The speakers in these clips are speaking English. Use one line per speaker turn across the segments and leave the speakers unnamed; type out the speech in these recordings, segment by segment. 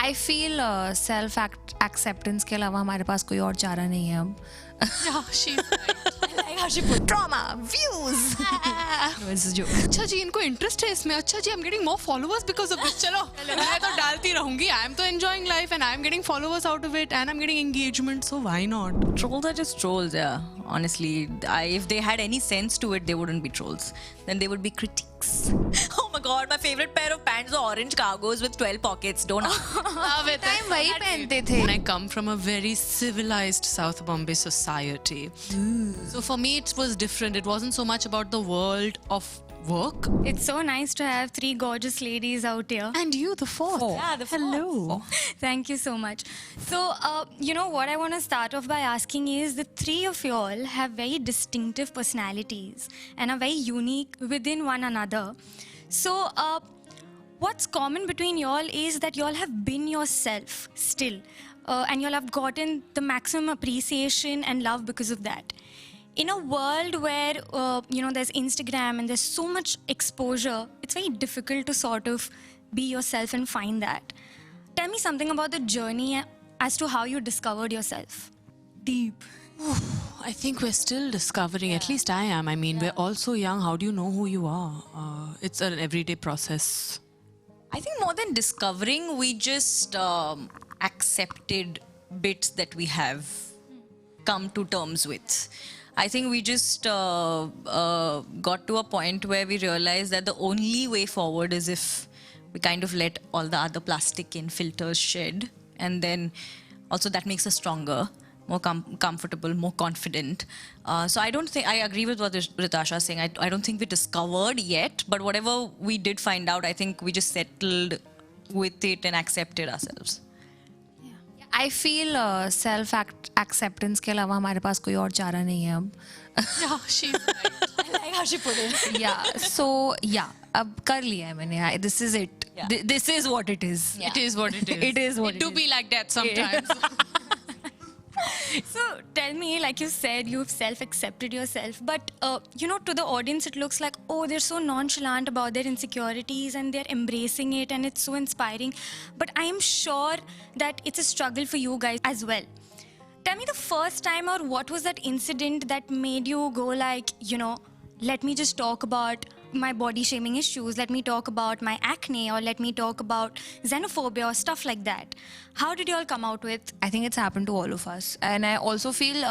I feel self acceptance के अलावा हमारे पास कोई और चारा नहीं है अब.
Yeah, she's right.
I like how she put trauma, views. No, it's a joke.
अच्छा जी इनको इंटरेस्ट है इसमें. अच्छा जी I'm getting more followers because of this. चलो मैं तो डालती रहूंगी. I'm तो enjoying life and I'm getting followers out of it and I'm getting engagement, so why not?
Trolls are just trolls, yeah. Honestly, if they had any sense to it, they wouldn't be trolls. Then they would be critics. Oh my god, my favorite pair of pants are orange cargos with 12 pockets. Don't
Love it.
Time वही पहनते थे.
And I come from a very civilized South Bombay society. So for me it was different. It wasn't so much about the world of work.
It's so nice to have three gorgeous ladies out here.
And you, the fourth.
Yeah, the
Hello.
Thank you so much. So, you know, what I want to start off by asking is the three of you all have very distinctive personalities and are very unique within one another. So, what's common between you all is that you all have been yourself still. And you all have gotten the maximum appreciation and love because of that. In a world where, you know, there's Instagram and there's so much exposure, it's very difficult to sort of be yourself and find that. Tell me something about the journey as to how you discovered yourself. Deep.
I think we're still discovering, at least I am. I mean, we're all so young. How do you know who you are? It's an everyday process.
I think more than discovering, we just accepted bits that we have come to terms with. I think we just got to a point where we realized that the only way forward is if we kind of let all the other plastic and filters shed, and then also that makes us stronger, more comfortable, more confident. So I don't think, I agree with what Ritasha is saying. I don't think we discovered yet, but whatever we did find out, I think we just settled with it and accepted ourselves.
I feel self acceptance के अलावा हमारे पास कोई और चारा नहीं है अब.
Yeah, she's right.
I like how she put it.
Yeah, so yeah, अब कर लिया है मैंने. This is it.
Yeah.
This is what it is.
It is what it is.
It is what
it
it
do
is.
be like that sometimes.
So tell me, like you said, you've self-accepted yourself, but you know, to the audience, it looks like, oh, they're so nonchalant about their insecurities and they're embracing it, and it's so inspiring. But I am sure that it's a struggle for you guys as well. Tell me the first time, or what was that incident that made you go like, you know, let me just talk about my body shaming issues, let me talk about my acne, or let me talk about xenophobia or stuff like that. How did you all come out with?
I think it's happened to all of us. And I also feel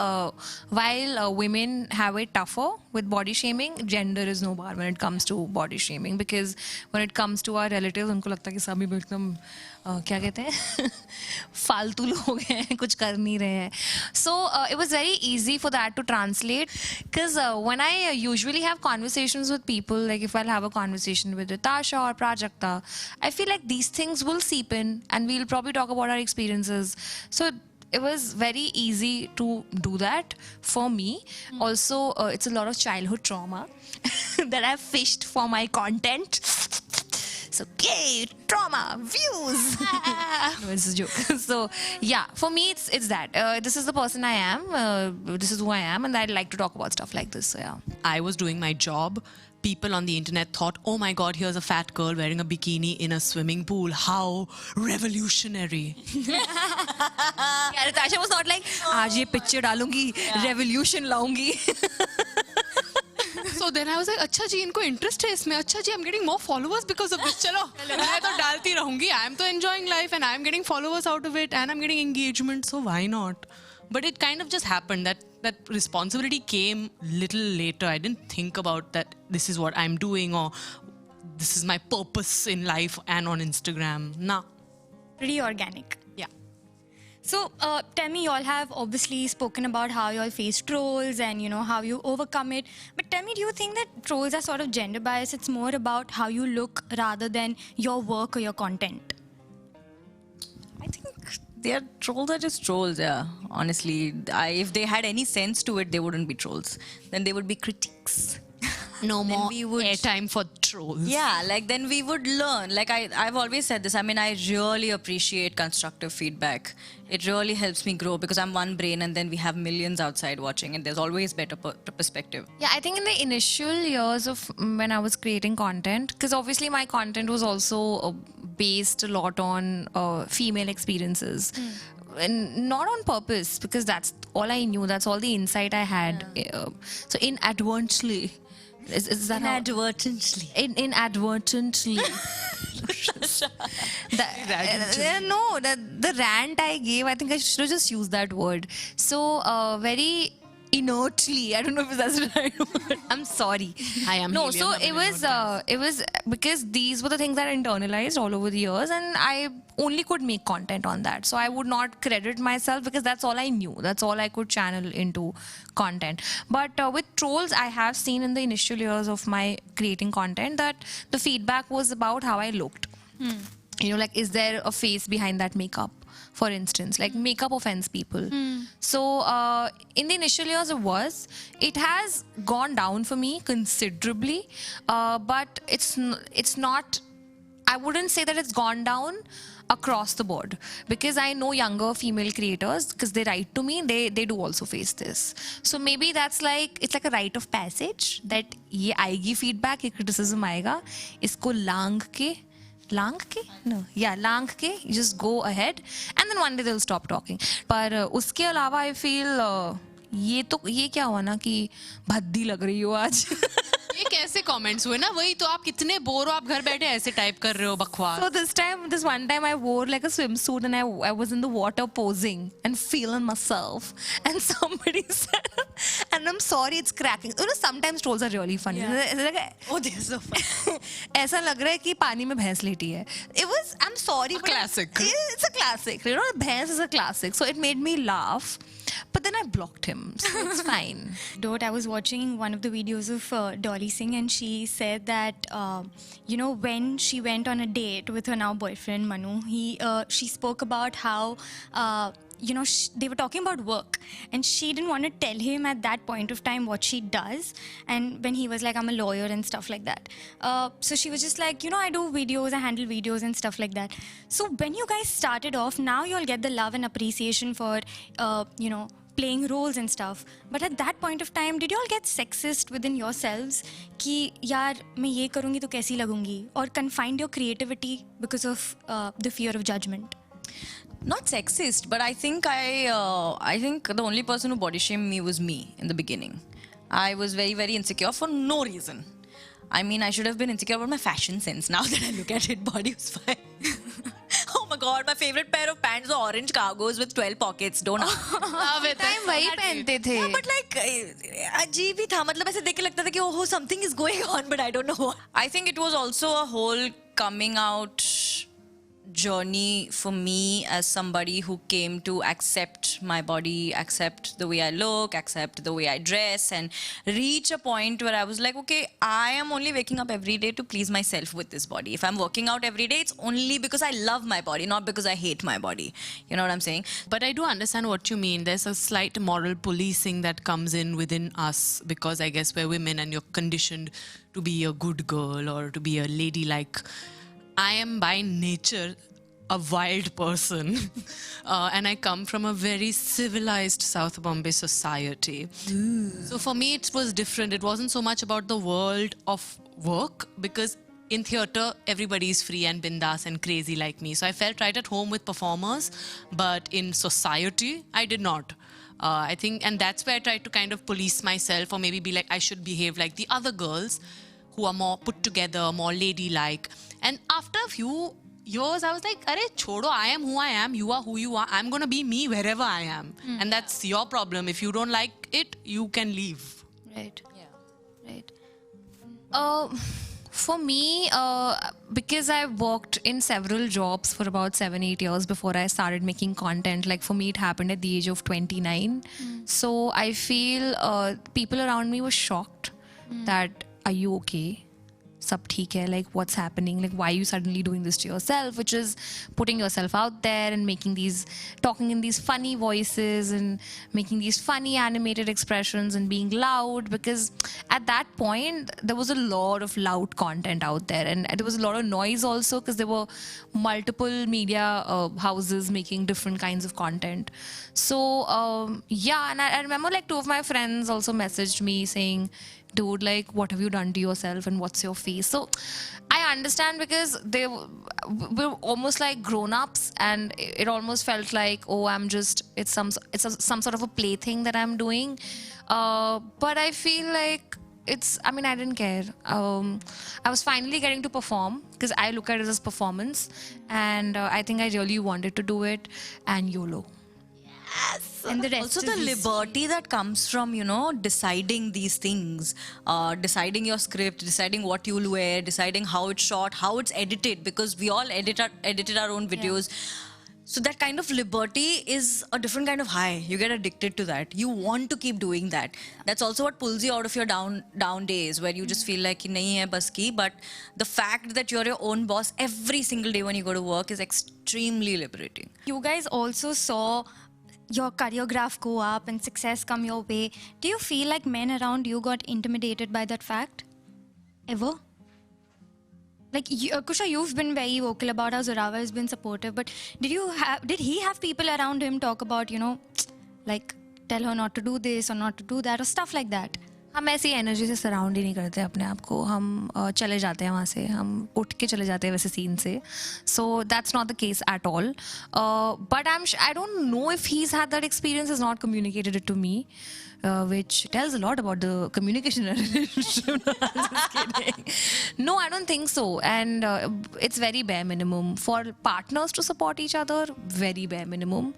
while women have it tougher with body shaming, gender is no bar when it comes to body shaming. Because when it comes to our relatives, उनको लगता है कि सभी एकदम क्या कहते हैं फालतू लोग हैं, कुछ कर नहीं रहे हैं. So it was very easy for that to translate. Because when I usually have conversations with people, like if I'll have a conversation with Ritasha or Prajakta, I feel like these things will seep in and we'll probably talk about our experiences. So it was very easy to do that for me. Also, it's a lot of childhood trauma that I've fished for my content. So, yay, trauma, views. No, it's a joke. So, yeah, for me, it's that. This is the person I am. This is who I am. And I'd like to talk about stuff like this. So, yeah.
I was doing my job. People on the internet thought, oh my god, here's a fat girl wearing a bikini in a swimming pool. How revolutionary.
Yeah, Ritasha was not like, आज ये picture डालूंगी, revolution लाऊंगी.
So then I was like, अच्छा जी इनको interest है इसमें. अच्छा जी I'm getting more followers because of this. चलो मैं तो डालती रहूंगी. I'm तो enjoying life and I'm getting followers out of it and I'm getting engagement. So why not? But it kind of just happened. That responsibility came little later. I didn't think about that this is what I'm doing or this is my purpose in life and on Instagram. Nah.
Pretty organic.
Yeah.
So tell me, you all have obviously spoken about how you all face trolls and, you know, how you overcome it. But tell me, do you think that trolls are sort of gender biased? It's more about how you look rather than your work or your content?
I think trolls are just trolls, yeah. Honestly, if they had any sense to it, they wouldn't be trolls. Then they would be critics.
No more
we would-
airtime for trolls.
Yeah, like then we would learn. Like I've always said this. I mean, I really appreciate constructive feedback. It really helps me grow because I'm one brain and then we have millions outside watching and there's always better perspective.
Yeah, I think in the initial years of when I was creating content, because obviously my content was also based a lot on female experiences. And not on purpose, because that's all I knew. That's all the insight I had. So inadvertently, is that how-
Inadvertently.
inadvertently. The rant I gave, I think I should have just used that word. So very inertly, I don't know if that's the right word. I'm sorry.
I am
No,
helium,
so
I'm
it was because these were the things that I internalized all over the years, and I only could make content on that. So I would not credit myself, because that's all I knew. That's all I could channel into content. But with trolls, I have seen in the initial years of my creating content that the feedback was about how I looked. You know, like, is there a face behind that makeup? For instance, like makeup offends people. So in the initial years it has gone down for me considerably, but it's not, I wouldn't say that it's gone down across the board, because I know younger female creators, because they write to me, they do also face this. So maybe that's like, it's like a rite of passage that ye aayegi feedback, ye criticism aayega, isko lang ke, you just go ahead, and then one day they'll stop talking. पर उसके अलावा I feel ये क्या हुआ ना कि भद्दी लग रही हो आज.
ये कैसे कमेंट्स हुए ना, वही तो, आप कितने बोर हो, आप घर बैठे ऐसे टाइप कर रहे हो बकवास.
So this one time I wore like a swimsuit, and I was in the water posing and feeling myself, and somebody said, and I'm sorry, it's cracking. You know, sometimes trolls are really funny.
Oh, they're so funny.
ऐसा लग रहा है कि पानी में भैंस लेटी है. It was, I'm sorry, but
classic.
It's a classic. You know, भैंस is a classic. So it made me laugh. But then I blocked him, so it's fine.
I was watching one of the videos of Dolly Singh, and she said that when she went on a date with her now boyfriend Manu, she spoke about how they were talking about work, and she didn't want to tell him at that point of time what she does, and when he was like, I'm a lawyer and stuff like that. So she was just like, I do videos, I handle videos and stuff like that. So when you guys started off, now you'll get the love and appreciation for playing roles and stuff, but at that point of time, did you all get sexist within yourselves कि यार मैं ये करूँगी तो कैसी लगूंगी, or confined your creativity because of the fear of judgment?
Not sexist, but I think I think the only person who body shamed me was me in the beginning. I was very, very insecure for no reason. I mean, I should have been insecure about my fashion sense. Now that I look at it, body was fine. Oh my god, my favorite pair of pants are orange cargos with 12 pockets. Don't
Love it.
Time वही पहनते थे.
Yeah, but like अजीब ही था, मतलब ऐसे देख के लगता था कि oh something is going on, but I don't know what. I think it was also a whole coming out journey for me as somebody who came to accept my body, accept the way I look, accept the way I dress, and reach a point where I was like, okay, I am only waking up every day to please myself with this body. If I'm working out every day, it's only because I love my body, not because I hate my body. You know what I'm saying?
But I do understand what you mean. There's a slight moral policing that comes in within us, because I guess we're women and you're conditioned to be a good girl or to be a ladylike. I am by nature a wild person, and I come from a very civilized South Bombay society. So for me, it was different. It wasn't so much about the world of work, because in theatre, everybody is free and bindas and crazy like me. So I felt right at home with performers, but in society, I did not. I think, and that's where I tried to kind of police myself, or maybe be like, I should behave like the other girls who are more put together, more ladylike. And after a few years, I was like, "Arey, chodo, I am who I am, you are who you are. I'm gonna be me wherever I am. And that's your problem. If you don't like it, you can leave."
Right. Yeah. Right. For me, because I worked in several jobs for about 7-8 years before I started making content. Like for me, it happened at the age of 29. So I feel people around me were shocked that, are you okay? Sab theek hai, like what's happening, like why are you suddenly doing this to yourself, which is putting yourself out there and talking in these funny voices and making these funny animated expressions and being loud, because at that point there was a lot of loud content out there, and there was a lot of noise also, because there were multiple media houses making different kinds of content. So yeah, and I remember like 2 of my friends also messaged me saying, dude, like, what have you done to yourself and what's your face? So I understand because we're almost like grown-ups, and it almost felt like, oh, it's some sort of a plaything that I'm doing. But I feel like I didn't care. I was finally getting to perform because I look at it as performance, and I think I really wanted to do it, and YOLO.
And the rest
Also,
is
the
history.
liberty that comes from, deciding these things, deciding your script, deciding what you'll wear, deciding how it's shot, how it's edited, because we all edited our own videos. So that kind of liberty is a different kind of high. You get addicted to that. You want to keep doing that. That's also what pulls you out of your down days, where you just feel like ki nahi hai bas ki. But the fact that you're your own boss every single day when you go to work is extremely liberating.
You guys also saw your career graph go up and success come your way. Do you feel like men around you got intimidated by that fact? Ever? Like, Kusha, you've been very vocal about how Zoravar has been supportive, but did he have people around him talk about, like, tell her not to do this or not to do that or stuff like that?
हम ऐसी energy से surround ही नहीं करते अपने आप को. हम चले जाते हैं वहाँ से, हम उठ के चले जाते हैं वैसे सीन से. So that's not the case at all. But I don't know if he had that experience, is not communicated it to me, which tells a lot about the communication in a relationship. No, I'm just kidding. No, I don't think so. And it's very bare minimum. For partners to support each other, very bare minimum.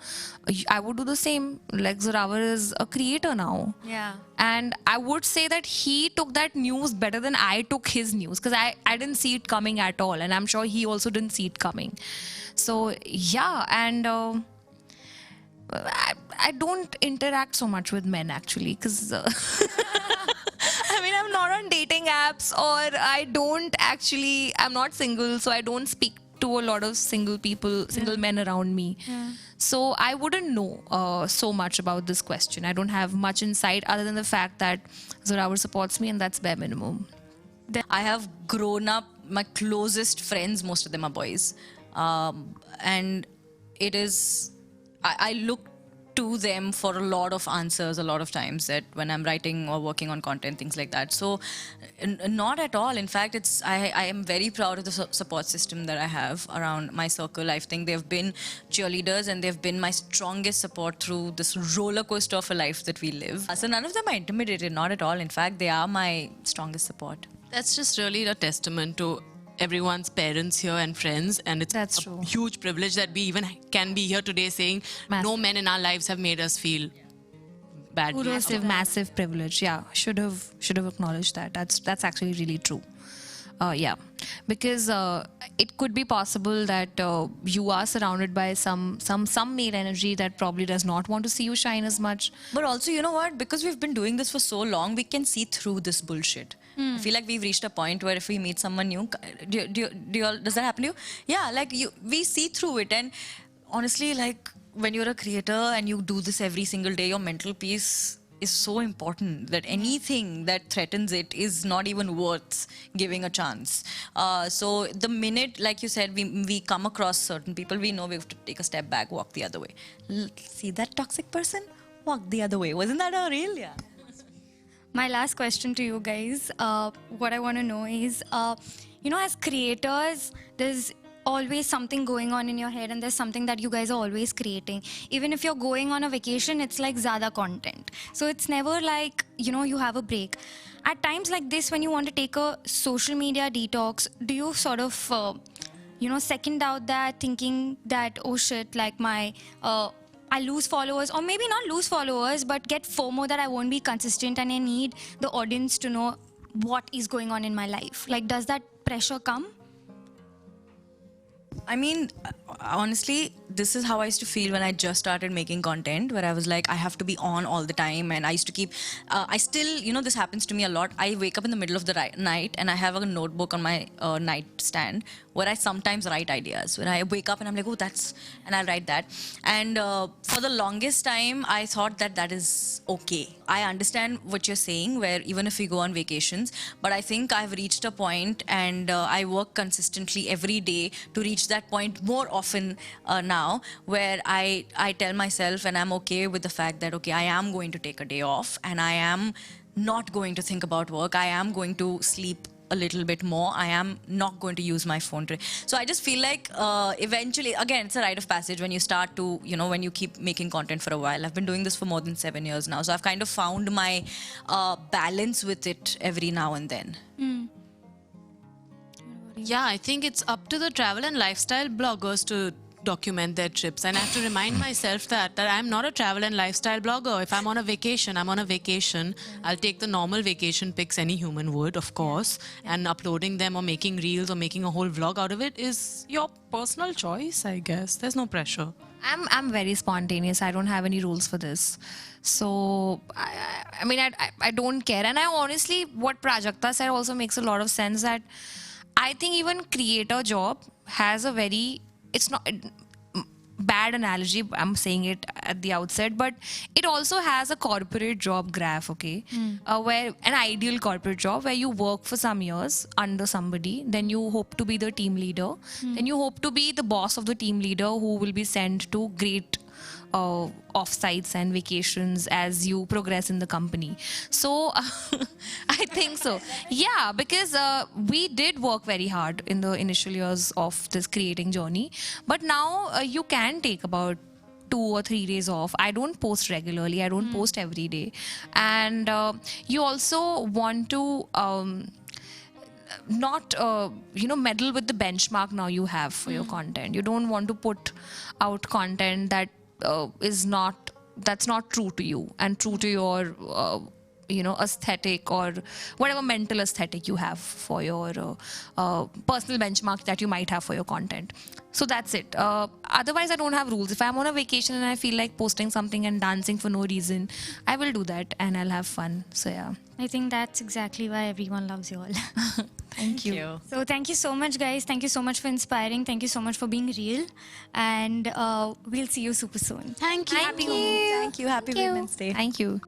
I would do the same. Like, Zoravar is a creator now.
Yeah.
And I would say that he took that news better than I took his news, because I didn't see it coming at all. And I'm sure he also didn't see it coming. So, yeah. And I don't interact so much with men, actually, because I'm not on dating apps, or I'm not single, so I don't speak to a lot of single men around me. So I wouldn't know so much about this question. I don't have much insight other than the fact that Zoravar supports me, and that's bare minimum.
I have grown up, my closest friends, most of them are boys. And it is, I look to them for a lot of answers a lot of times, that when I'm writing or working on content, things like that. So not at all. In fact, I am very proud of the support system that I have around my circle. I think they've been cheerleaders, and they've been my strongest support through this roller coaster of a life that we live. So none of them are intimidated, not at all. In fact, they are my strongest support.
That's just really a testament to everyone's parents here and friends, and it's
That's
a
true.
huge privilege that we even can be here today saying
Massive.
no men in our lives have made us feel badly.
Massive privilege. Yeah, should have acknowledged that. That's actually really true. Yeah, because it could be possible that you are surrounded by some male energy that probably does not want to see you shine as much.
But also, you know what? Because we've been doing this for so long, we can see through this bullshit. I feel like we've reached a point where if we meet someone new, does that happen to you? Yeah, like we see through it. And honestly, like, when you're a creator and you do this every single day, your mental peace is so important that anything that threatens it is not even worth giving a chance. So the minute, like you said, we come across certain people, we know we have to take a step back, walk the other way. See that toxic person? Walk the other way. Wasn't that a real? Yeah.
My last question to you guys, what I want to know is, as creators, there's always something going on in your head, and there's something that you guys are always creating. Even if you're going on a vacation, it's like Zada content. So it's never like, you have a break. At times like this, when you want to take a social media detox, do you sort of, second out that, thinking that, oh shit, like I lose followers, or maybe not lose followers, but get FOMO that I won't be consistent and I need the audience to know what is going on in my life? Like, does that pressure come?
I mean, honestly, this is how I used to feel when I just started making content, where I was like, I have to be on all the time. And I used to keep, I still, this happens to me a lot. I wake up in the middle of the night and I have a notebook on my nightstand where I sometimes write ideas. When I wake up and I'm like, oh, and I'll write that. And for the longest time, I thought that is okay. I understand what you're saying, where even if we go on vacations, but I think I've reached a point, and I work consistently every day to reach that point more often now, where I tell myself, and I'm okay with the fact that, okay, I am going to take a day off, and I am not going to think about work. I am going to sleep a little bit more. I am not going to use my phone today. So I just feel like eventually, again, it's a rite of passage when you start to, when you keep making content for a while. I've been doing this for more than 7 years now. So I've kind of found my balance with it every now and then.
Yeah, I think it's up to the travel and lifestyle bloggers to document their trips. And I have to remind myself that I'm not a travel and lifestyle blogger. If I'm on a vacation, I'm on a vacation. I'll take the normal vacation pics any human would, of course. And uploading them or making reels or making a whole vlog out of it is your personal choice, I guess. There's no pressure.
I'm very spontaneous. I don't have any rules for this. So, I don't care. And I honestly, what Prajakta said also makes a lot of sense, that I think even creator job has a very, it's not bad analogy, I'm saying it at the outset, but it also has a corporate job graph, okay? Where an ideal corporate job where you work for some years under somebody, then you hope to be the team leader, then you hope to be the boss of the team leader who will be sent to great offsites and vacations as you progress in the company. So I think so. Yeah, because we did work very hard in the initial years of this creating journey. But now you can take about 2 or 3 days off. I don't post regularly. I don't post every day. And you also want to not meddle with the benchmark now you have for your content. You don't want to put out content that that's not true to you and true to your aesthetic or whatever mental aesthetic you have for your personal benchmark that you might have for your content. So that's it. Otherwise, I don't have rules. If I'm on a vacation and I feel like posting something and dancing for no reason, I will do that and I'll have fun. So yeah.
I think that's exactly why everyone loves you all.
Thank you.
So thank you so much, guys. Thank you so much for inspiring. Thank you so much for being real. And we'll see you super soon.
Thank you.
Thank you.
Thank you. Happy Women's Day.
Thank you.